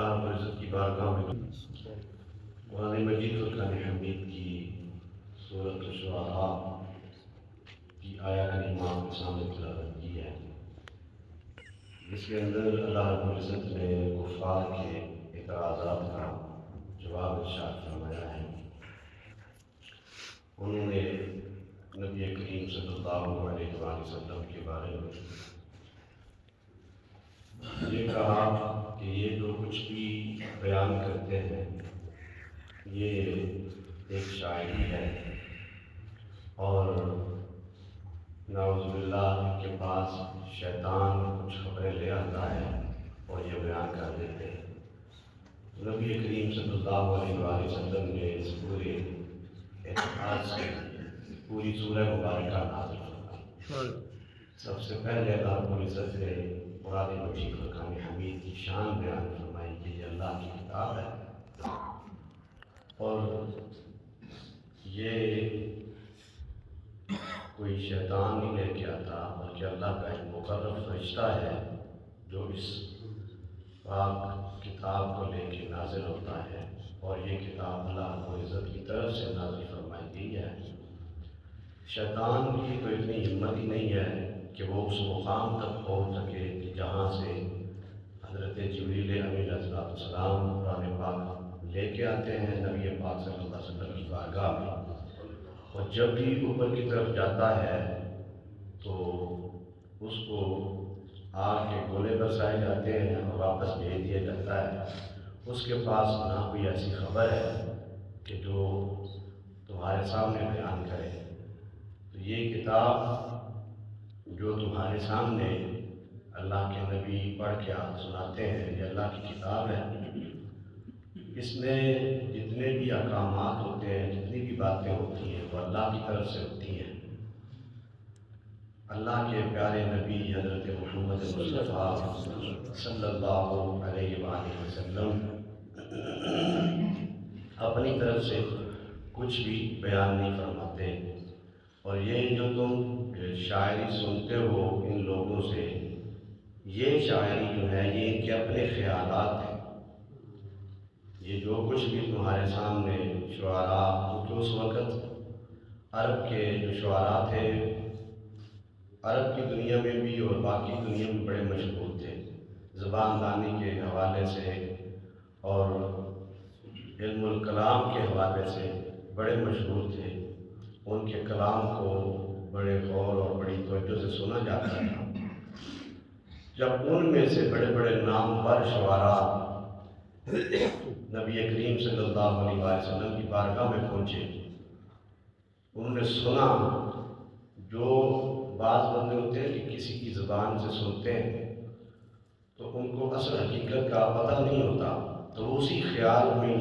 رب العزت کی بارگاہ میں قرآن مجید فرقان حمید کی سورۃ الشعراء کی آیہ کریمہ آپ کے سامنے تلاوت کی ہے، جس کے اندر اللہ رب العزت نے کفار کے اعتراضات کا جواب ارشاد فرمایا ہے۔ انہوں نے نبی کریم صلی اللہ علیہ وآلہ وسلم کے بارے میں یہ کہا کہ یہ جو کچھ بھی بیان کرتے ہیں یہ ایک شاعری ہے، اور نعوذ باللہ ان کے پاس شیطان کچھ خبریں لے آتا ہے اور یہ بیان کر دیتے ہیں۔ نبی کریم صلی اللہ علیہ وآلہ وسلم نے اس پورے اعتراض سے پوری سورہ مبارکہ نازل فرمائی۔ سب سے پہلے اللہ رب العزت نے قرآن مجید فرقان حمید کی شان بیان فرمائی کہ یہ اللہ کی کتاب ہے اور یہ کوئی شیطان نہیں لے کے آتا، بلکہ اللہ کا ایک مقرب فرشتہ ہے جو اس پاک کتاب کو لے کے نازل ہوتا ہے، اور یہ کتاب اللہ رب العزت کی طرف سے نازل فرمائی گئی ہے۔ شیطان کی تو اتنی ہمت ہی نہیں ہے کہ وہ اس مقام تک پہنچ سکے کہ جہاں سے حضرت جبریل امین علیہ السلام قرآن پاک لے کے آتے ہیں نبی پاک صلی اللہ علیہ وسلم کی بارگاہ میں، اور جب بھی اوپر کی طرف جاتا ہے تو اس کو آگ کے گولے برسائے جاتے ہیں اور واپس بھیج دیا جاتا ہے۔ اس کے پاس نہ کوئی ایسی خبر ہے کہ جو تمہارے سامنے بیان کرے۔ تو یہ کتاب جو تمہارے سامنے اللہ کے نبی پڑھ کے آپ سناتے ہیں یہ اللہ کی کتاب ہے۔ اس میں جتنے بھی احکامات ہوتے ہیں، جتنی بھی باتیں ہوتی ہیں وہ اللہ کی طرف سے ہوتی ہیں۔ اللہ کے پیارے نبی حضرت محمد مصطفیٰ صلی اللہ علیہ وآلہ وسلم اپنی طرف سے کچھ بھی بیان نہیں فرماتے، اور یہ جو تم شاعری سنتے ہو ان لوگوں سے، یہ شاعری جو ہے یہ ان کے اپنے خیالات ہیں۔ یہ جو کچھ بھی تمہارے سامنے شعراء جو اس وقت عرب کے جو شعراء تھے، عرب کی دنیا میں بھی اور باقی دنیا میں بڑے مشہور تھے، زبان دانی کے حوالے سے اور علم الکلام کے حوالے سے بڑے مشہور تھے۔ ان کے کلام کو بڑے غور اور بڑی توجہ سے سنا جاتا تھا۔ جب ان میں سے بڑے بڑے نامور شعراء نبی کریم صلی اللہ علیہ وسلم کی بارگاہ میں پہنچے، انہوں نے سنا، جو بعض بندے ہوتے ہیں کہ کسی کی زبان سے سنتے ہیں تو ان کو اصل حقیقت کا پتہ نہیں ہوتا، تو وہ اسی خیال میں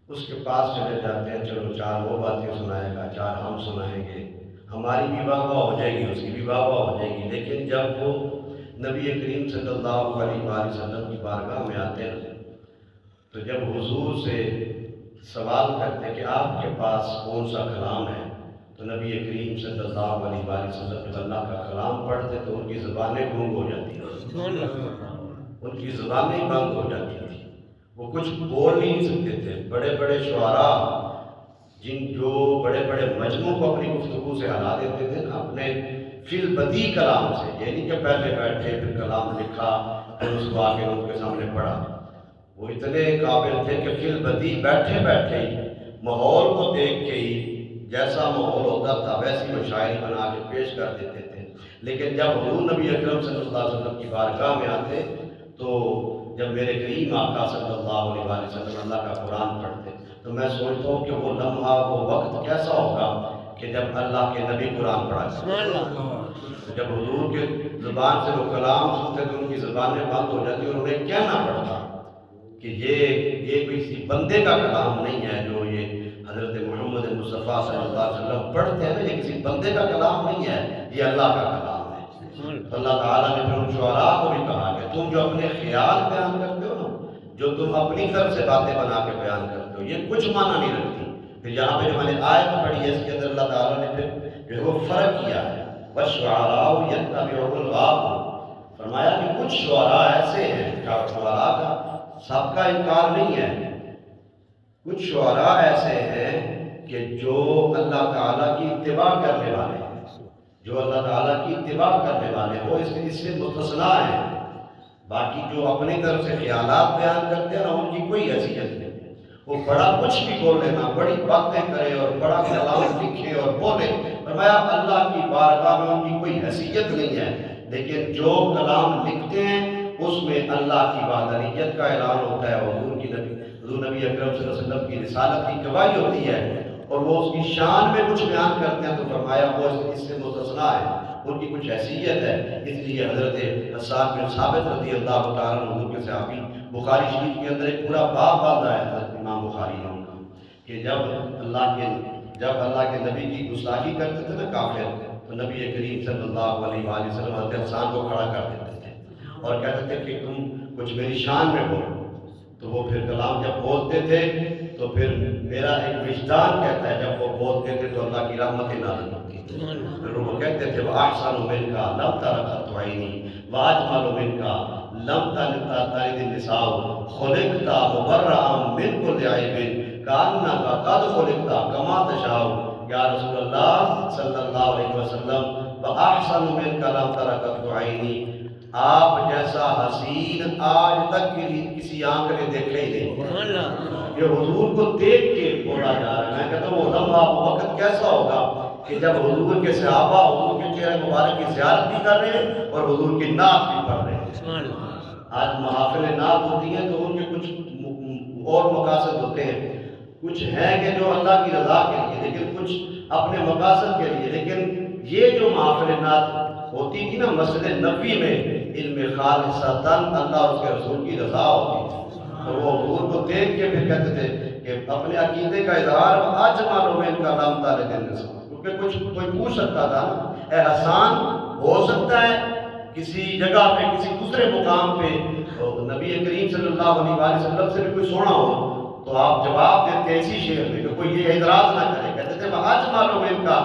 اس کے پاس چلے جاتے ہیں، چلو چار وہ باتیں سنائے گا، چار ہم سنائیں گے، ہماری بھی واہ واہ ہو جائے گی، اس کی بھی واہ واہ ہو جائے گی۔ لیکن جب وہ نبی کریم صلی اللہ علیہ وآلہ وسلم کی بارگاہ میں آتے ہیں تو جب حضور سے سوال کرتے کہ آپ کے پاس کون سا کلام ہے، تو نبی کریم صلی اللہ علیہ وآلہ وسلم جب اللہ کا کلام پڑھتے تو ان کی زبانیں گونگ ہو جاتی تھیں، ان کی زبانیں بند ہو جاتی تھیں، وہ کچھ بول نہیں سکتے تھے۔ بڑے بڑے شعراء جو بڑے بڑے مجموع کو اپنی گفتگو سے ہلا دیتے تھے نا، اپنے فی البدی کلام سے، یہ نہیں کہ پہلے بیٹھے پھر کلام لکھا پھر اس کو آگے ان کے سامنے پڑھا، وہ اتنے قابل تھے کہ فی البدی بیٹھے بیٹھے ہی ماحول کو دیکھ کے ہی جیسا ماحول ہوتا تھا ویسی وہ شاعری بنا کے پیش کر دیتے تھے۔ لیکن جب حضور نبی اکرم صلی اللہ علیہ وسلم کی بارگاہ میں آتے تو جب میرے کریم آقا صلی اللہ علیہ وآلہ وسلم اللہ کا قرآن پڑھتے تو میں سوچتا ہوں کہ وہ لمحہ وہ وقت کیسا ہوگا کہ جب اللہ کے نبی قرآن پڑھا کرتے، جب حضور کے زبان سے وہ کلام سنتے تو ان کی زبانیں بند ہو جاتی اور انہیں کہنا پڑتا کہ یہ کسی بندے کا کلام نہیں ہے، جو یہ حضرت محمد مصطفیٰ صلی اللہ علیہ وسلم پڑھتے ہیں نا، یہ کسی بندے کا کلام نہیں ہے، یہ اللہ کا کلام ہے۔ تو اللہ تعالیٰ نے پھر ان شعراء کو بھی کہا کہ تم جو اپنے خیال بیان کرتے ہو نا، جو تم اپنی طرف سے باتیں بنا کے بیان کرتے ہو، یہ کچھ معنی نہیں رکھتی۔ پھر یہاں پہ جو میں نے آیت پڑھی ہے اس کے اندر اللہ تعالیٰ نے پھر جو ہے وہ فرق کیا ہے، وَالشُّعَرَاءُ يَتَّبِعُهُمُ الْغَاوُونَ، فرمایا کہ کچھ شعراء ایسے ہیں، شعراء کا سب کا انکار نہیں ہے، کچھ شعراء ایسے ہیں کہ جو اللہ تعالیٰ کی اتباع کرنے والے ہیں، جو اللہ تعالیٰ کی اتباع کرنے والے ہیں وہ اس سے مستثنیٰ ہیں۔ باقی جو اپنی طرف سے خیالات بیان کرتے ہیں نا، ان کی کوئی حیثیت نہیں۔ وہ بڑا کچھ بھی بول لینا، بڑی باتیں کرے اور بڑا کلام لکھے اور بولے، فرمایا اللہ کی بارگاہ میں ان کی کوئی حیثیت نہیں ہے، لیکن جو کلام لکھتے ہیں اس میں اللہ کی وحدانیت کا اعلان ہوتا ہے، حضور نبی اکرم صلی اللہ علیہ وسلم کی رسالت کی گواہی ہوتی ہے، اور وہ اس کی شان میں کچھ بیان کرتے ہیں تو فرمایا وہ اس سے مستثنیٰ ہے، ان کی کچھ حیثیت ہے۔ اس لیے حضرت حسان بن ثابت رضی اللہ تعالیٰ عنہ حضور کے صحابی، بخاری شریف کے اندر ایک پورا باب باندھا ہے حضرت امام بخاری نے ان کا، کہ جب اللہ کے نبی کی گستاخی کرتے تھے نا کافر، تو نبی کریم صلی اللہ علیہ وآلہ وسلم حضرت حسان کو کھڑا کر دیتے تھے اور کہتے تھے کہ تم کچھ میری شان میں بولو، تو وہ پھر کلام جب بولتے تھے تو پھر میرا ایک وجدان کہتا ہے جب وہ بولتے تھے تو اللہ کی رحمت نازل ہوتی تھی، پھر وہ کہتے تھے وَأَحْسَنُ مِنْكَ لَمْ تَرَ قَطُّ عَيْنِي وَأَجْمَلُ مِنْكَ لَمْ تَلِدِ النِّسَاءُ خُلِقْتَ مُبَرَّأً مِنْ كُلِّ عَيْبٍ كَأَنَّكَ قَدْ خُلِقْتَ كَمَا تَشَاءُ۔ یا رسول اللہ صلی اللہ علیہ وسلم، وَأَحْسَنُ مِنْكَ لَمْ تَرَ قَطُّ عَيْنِي، آپ جیسا حسین آج تک کسی آنکھ نے دیکھے ہی نہیں۔ یہ حضور کو دیکھ کے بولا جا رہا ہے۔ میں کہتا ہوں وہ لمحہ وہ وقت کیسا ہوگا کہ جب حضور کے صحابہ حضور کے چہرے مبارک کی زیارت بھی کر رہے ہیں اور حضور کی نعت بھی پڑھ رہے ہیں۔ آج محافل نعت ہوتی ہیں تو ان کے کچھ اور مقاصد ہوتے ہیں، کچھ ہیں کہ جو اللہ کی رضا کے لیے، لیکن کچھ اپنے مقاصد کے لیے، لیکن یہ جو محافل نعت ہوتی تھی نا مسجد نبوی میں، ان میں خالصتاً اللہ اور اس کے رسول کی رضا ہوتی تھی، تو وہ حضور کو دیکھ کے پھر کہتے تھے کہ اپنے عقیدے کا اظہار آج معلوم میں ان کا نام تارے دن سے، کیونکہ کچھ کوئی پوچھ سکتا تھا نا، اے حسان ہو سکتا ہے کسی جگہ پہ کسی دوسرے مقام پہ نبی کریم صلی اللہ علیہ وسلم سے بھی کوئی سونا ہو، تو آپ جواب دیتے اسی شعر میں کہ کوئی یہ اعتراض نہ کرے، کہتے تھے آج معلوم ان کا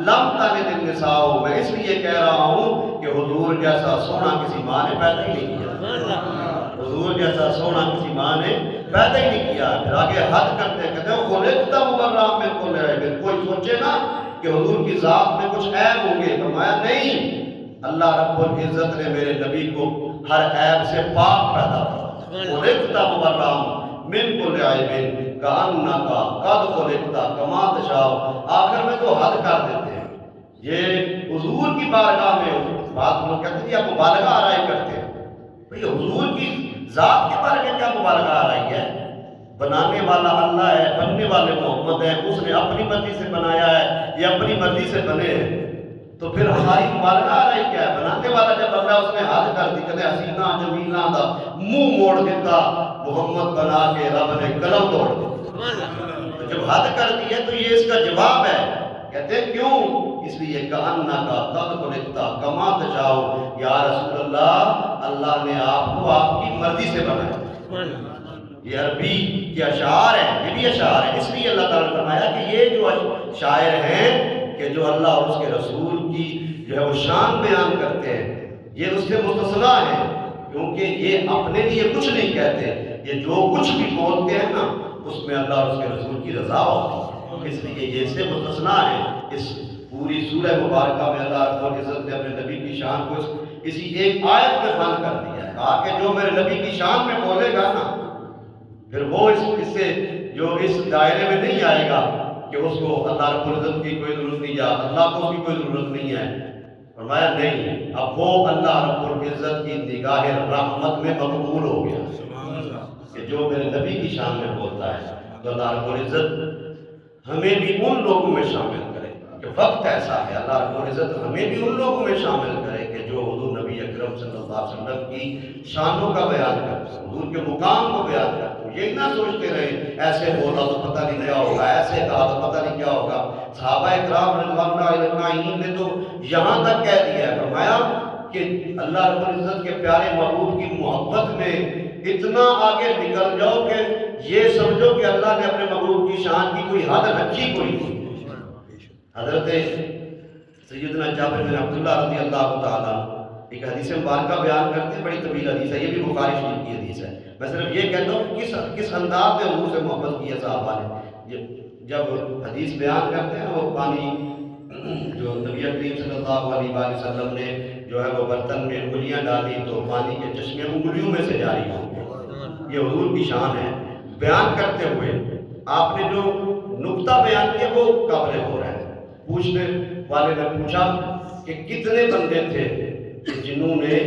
لم تلد النساء، میں اس لیے کہہ رہا ہوں کہ حضور جیسا سونا کسی ماں نے پیدا ہی نہیں کیا، حضور جیسا سونا کسی ماں نے پیدا ہی نہیں کیا۔ پھر آگے حد کرتے کہتے ہیں خلقت مبرأ من کل عیب، کوئی سوچے نا کہ حضور کی ذات میں کچھ عیب ہوں گے، فرمایا نہیں، اللہ رب العزت نے میرے نبی کو ہر عیب سے پاک پیدا کیا، خلقت مبرأ من کل عیب کأنک قد خلقت کما تشاء۔ آخر میں تو حد کر دیتے ہیں، یہ حضور کی بارگاہ میں بات لوگ کہتے ہیں آپ مبالغہ آرائی کرتے ہیں، بھئی حضور کی ذات کے بارے میں کیا مبالغہ آرائی ہے؟ بنانے والا اللہ ہے، بننے والے محمد ہیں، اس نے اپنی مرضی سے بنایا ہے یا اپنی مرضی سے بنے ہیں، تو پھر ہماری مبالغہ آرائی کیا ہے؟ بنانے والا جب اللہ اس نے حد کر دی، کہتے حسینہ جمیلہ دا منہ موڑ دیتا محمد بنا کے رب نے قلم توڑ دی، جب حد کر دی ہے تو یہ اس کا جواب ہے، کہتے ہیں کیوں؟ اس لیے کأنک قد خلقت کما تشاء، یا رسول اللہ، اللہ نے آپ کو آپ کی مرضی سے بنایا۔ یہ عربی کے اشعار ہیں، یہ بھی اشعار ہیں، اس لیے اللہ تعالیٰ نے فرمایا کہ یہ جو شاعر ہیں کہ جو اللہ اور اس کے رسول کی جو ہے وہ شان بیان کرتے ہیں، یہ اس سے مستثنیٰ ہیں، کیونکہ یہ اپنے لیے کچھ نہیں کہتے، یہ جو کچھ بھی بولتے ہیں نا اس میں اللہ اور اس کے رسول کی رضا ہوتی ہے، اس لیے یہ اس سے مستثنیٰ ہیں۔ اس پوری سورہ مبارکہ میں اللہ رب العزت نے اپنے نبی کی شان کو اسی ایک آیت میں بند کر دیا ہے، کہا کہ جو میرے نبی کی شان میں بولے گا نا پھر وہ اس سے جو اس دائرے میں نہیں آئے گا کہ اس کو اللہ رب العزت کی کوئی ضرورت نہیں، یا اللہ کو اس کی کوئی ضرورت نہیں ہے، فرمایا نہیں، اب وہ اللہ رب العزت کی نگاہ رحمت میں مقبول ہو گیا کہ جو میرے نبی کی شان میں بولتا ہے، تو اللہ رب العزت ہمیں بھی ان لوگوں میں شامل کرے کہ وقت ایسا ہے، اللہ رب العزت ہمیں بھی ان لوگوں میں شامل کرے کہ جو حضور نبی اکرم صلی اللہ علیہ وسلم کی شانوں کا بیان کرتے ہیں، حضور کے مقام کو بیان کرتے ہیں، یہ نہ سوچتے رہے ایسے بولا تو پتہ نہیں کیا ہوگا، ایسے کہا تو پتہ نہیں کیا ہوگا۔ صحابہ اکرام رضوان اللہ اجمعین نے تو یہاں تک کہہ دیا ہے، فرمایا کہ اللہ رب العزت کے پیارے محبوب کی محبت میں اتنا آگے نکل جاؤ کہ یہ سمجھو کہ اللہ نے اپنے محبوب کی شان کی کوئی حد رکھی کوئی نہیں۔ حضرت سیدنا جابر بن عبداللہ رضی اللہ تعالیٰ ایک حدیث مبارکہ بیان کرتے ہیں، بڑی طویل حدیث ہے، یہ بھی بخاری شریف کی حدیث ہے. میں صرف یہ کہتا ہوں کس انداز میں حضور سے محبت کی ہے صحابہ نے. جب حدیث بیان کرتے ہیں وہ پانی جو نبی کریم صلی اللہ علیہ وآلہ وسلم نے جو ہے وہ برتن میں انگلیاں ڈالی تو پانی کے چشمے انگلیوں میں سے جاری ہو گئے. یہ حضور کی شان ہے. بیان کرتے ہوئے آپ نے جو نقطہ بیان کیا وہ قابل ہو رہا ہے. پوچھنے والے نے پوچھا کہ کتنے بندے تھے کہ جنہوں نے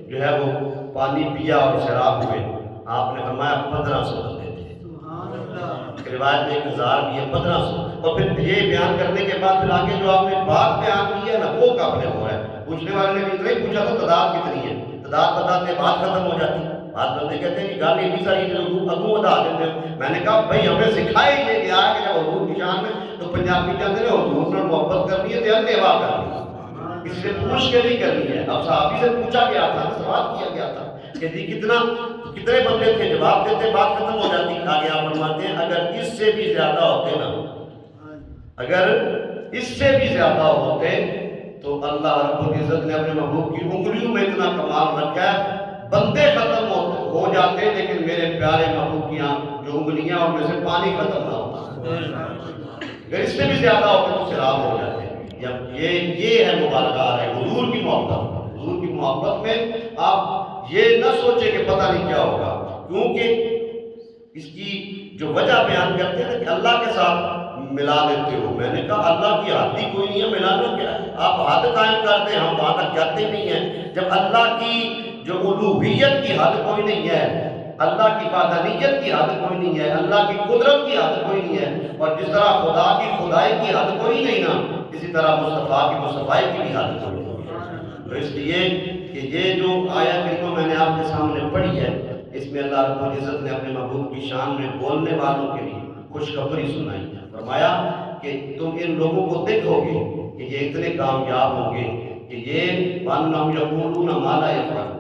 جو ہے وہ پانی پیا اور شراب ہوئے؟ آپ نے فرمایا 1500 بندے تھے. روایت میں 1000 بھی ہے، 1500. اور پھر یہ بیان کرنے کے بعد پھر آگے جو آپ نے بات بیان کی ہے نا وہ قابل ہو رہا ہے. پوچھنے والے نے بھی اتنا ہی پوچھا تو تعداد کتنی ہے؟ تعداد بتاتے بات ختم ہو جاتی. بات بندے کہتے ہیں کہ گالی اتنی ساری لوگ اگوں ادا دیتے ہیں. میں نے کہا بھائی ہمیں سکھایا یہ گیا ہے کہ جب حضور کی شان میں تو پنجابی کہتے ہیں حضور نے محبت کرنی ہے تو لیوا کرنی ہے، اس سے پوچھ کے نہیں کرنی ہے. اب صحابی سے پوچھا گیا تھا، سوال کیا گیا تھا کہ جی کتنے بندے تھے؟ جواب دیتے بات ختم ہو جاتی. آگے آپ فرماتے ہیں اگر اس سے بھی زیادہ ہوتے نا، اگر اس سے بھی زیادہ ہوتے تو اللہ رب العزت نے اپنے محبوب کی انگلیوں میں اتنا کمال رکھا ہے بندے ختم ہو جاتے لیکن میرے پیارے محبوب کی جو انگلیاں ان میں سے پانی ختم نہ ہوتا. اگر اس سے بھی زیادہ ہوتے تو سیراب ہو جاتے. یہ ہے مبالغہ ہے حضور کی محبت. حضور کی محبت میں آپ یہ نہ سوچیں کہ پتہ نہیں کیا ہوگا، کیونکہ اس کی جو وجہ بیان کرتے ہیں کہ اللہ کے ساتھ ملا لیتے ہو. میں نے کہا اللہ کی حد ہی کوئی نہیں ہے، ملانا کیا ہے؟ آپ حد قائم کرتے ہیں، ہم وہاں تک جاتے نہیں ہیں. جب اللہ کی جو الوہیت کی حد کوئی نہیں ہے، اللہ کی وحدانیت کی حد کوئی نہیں ہے، اللہ کی قدرت کی حد کوئی نہیں ہے، اور جس طرح خدا کی خدائی کی حد کوئی نہیں نا، اسی طرح مصطفیٰ کی مصطفیٰ کی بھی حد کوئی نہیں. تو اس لیے کہ یہ جو آیت کریمہ میں نے آپ کے سامنے پڑھی ہے، اس میں اللہ رب العزت نے اپنے محبوب کی شان میں بولنے والوں کے لیے خوشخبری سنائی ہے. فرمایا کہ تم ان لوگوں کو دیکھو گے کہ یہ اتنے کامیاب ہوں گے کہ یہ وَأَنَّهُمْ يَقُولُونَ مَا لَا يَفْعَلُونَ.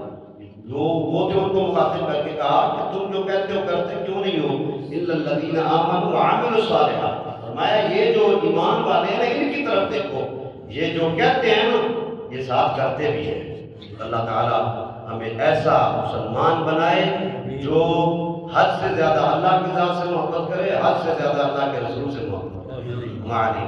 وہ تھے ان کو مخاطب کر کے کہا کہ تم جو کہتے ہو کرتے کیوں نہیں ہو؟ إِلَّا الَّذِينَ آمَنُوا وَعَمِلُوا الصَّالِحَاتِ. فرمایا یہ جو ایمان والے ہیں ان کی طرف دیکھو، یہ جو کہتے ہیں نا یہ ساتھ کرتے بھی ہیں. اللہ تعالیٰ ہمیں ایسا مسلمان بنائے جو حد سے زیادہ اللہ کی ذات سے محبت کرے، حد سے زیادہ اللہ کے رسول سے محبت کرے.